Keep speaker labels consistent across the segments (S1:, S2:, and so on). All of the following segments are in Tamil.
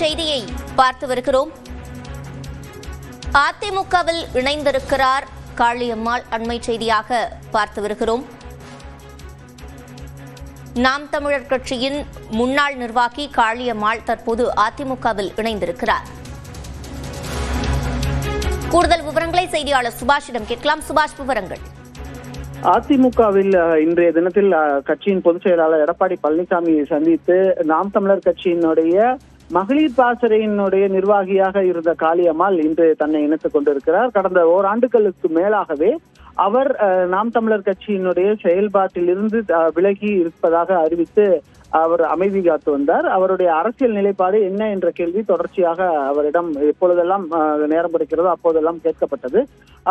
S1: செய்தியை பார்த்து வருகிறோம். அதிமுகவில் இணைந்திருக்கிறார் காளியம்மாள். அண்மை செய்தியாக பார்த்து வருகிறோம். நாம் தமிழர் கட்சியின் முன்னாள் நிர்வாகி காளியம்மாள் தற்போது அதிமுகவில் இணைந்திருக்கிறார். கூடுதல் விவரங்களை செய்தியாளர் சுபாஷிடம் கேட்கலாம். சுபாஷ், விவரங்கள்.
S2: அதிமுகவில் இன்றைய தினத்தில் கட்சியின் பொதுச் செயலாளர் எடப்பாடி பழனிசாமியை சந்தித்து நாம் தமிழர் கட்சியினுடைய மகளிர் பாசறையினுடைய நிர்வாகியாக இருந்த காளியம்மாள் இன்று தன்னை இணைத்துக் கொண்டிருக்கிறார். கடந்த ஓராண்டுகளுக்கு மேலாகவே அவர் நாம் தமிழர் கட்சியினுடைய செயல்பாட்டிலிருந்து விலகி இருப்பதாக அறிவித்து அவர் அமைதி காத்து வந்தார். அவருடைய அரசியல் நிலைப்பாடு என்ன என்ற கேள்வி தொடர்ச்சியாக அவரிடம் எப்பொழுதெல்லாம் நேரம் கிடைக்கிறதோ அப்போதெல்லாம் கேட்கப்பட்டது.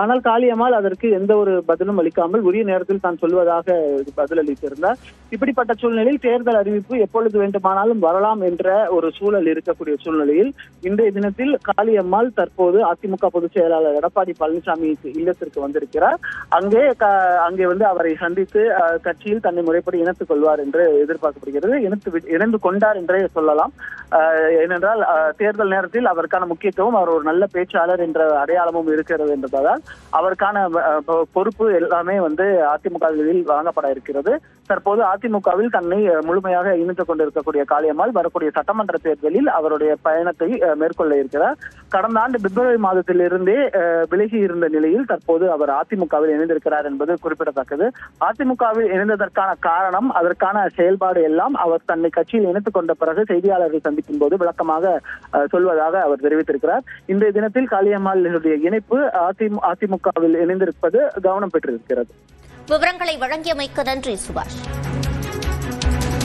S2: ஆனால் காளியம்மாள் அதற்கு எந்த ஒரு பதிலும் அளிக்காமல் உரிய நேரத்தில் தான் சொல்வதாக பதிலளித்திருந்தார். இப்படிப்பட்ட சூழ்நிலையில் தேர்தல் அறிவிப்பு எப்பொழுது வேண்டுமானாலும் வரலாம் என்ற ஒரு சூழல் இருக்கக்கூடிய சூழ்நிலையில் இன்றைய தினத்தில் காளியம்மாள் தற்போது அதிமுக பொதுச் செயலாளர் எடப்பாடி பழனிசாமி இல்லத்திற்கு வந்திருக்கிறார். அங்கே வந்து அவரை சந்தித்து கட்சியில் தன்னை முறைப்படி இணைத்துக் கொள்வார் என்று எதிர்பார்க்கப்படுகிறது. இணைந்து கொண்டார் என்றே சொல்லலாம். ஏனென்றால் தேர்தல் நேரத்தில் அவருக்கான முக்கியத்துவம், அவர் ஒரு நல்ல பேச்சாளர் என்ற அடையாளமும் இருக்கிறது என்பதால் அவருக்கான பொறுப்பு எல்லாமே வந்து அதிமுகவில் வழங்கப்பட இருக்கிறது. தற்போது அதிமுகவில் தன்னை முழுமையாக இணைத்துக் கொண்டிருக்கக்கூடிய காளியம்மாள் வரக்கூடிய சட்டமன்ற தேர்தலில் அவருடைய பயணத்தை மேற்கொள்ள இருக்கிறார். கடந்த ஆண்டு பிப்ரவரி மாதத்திலிருந்தே விலகி இருந்த நிலையில் தற்போது அவர் அதிமுகவில் இணைந்திருக்கிறார் என்பது குறிப்பிடத்தக்கது. அதிமுகவில் இணைந்ததற்கான காரணம், அதற்கான செயல்பாடு எல்லாம் அவர் தன்னை கட்சியில் இணைத்துக் கொண்ட பிறகு செய்தியாளர்கள் சந்திக்கும் போது விளக்கமாக சொல்வதாக அவர் தெரிவித்திருக்கிறார். இன்றைய தினத்தில் காளியம்மாளுடைய இணைப்பு அதிமுகவில் இணைந்திருப்பது கவனம் பெற்றிருக்கிறது.
S1: விவரங்களை வழங்கியமைக்கு நன்றி சுபாஷ்.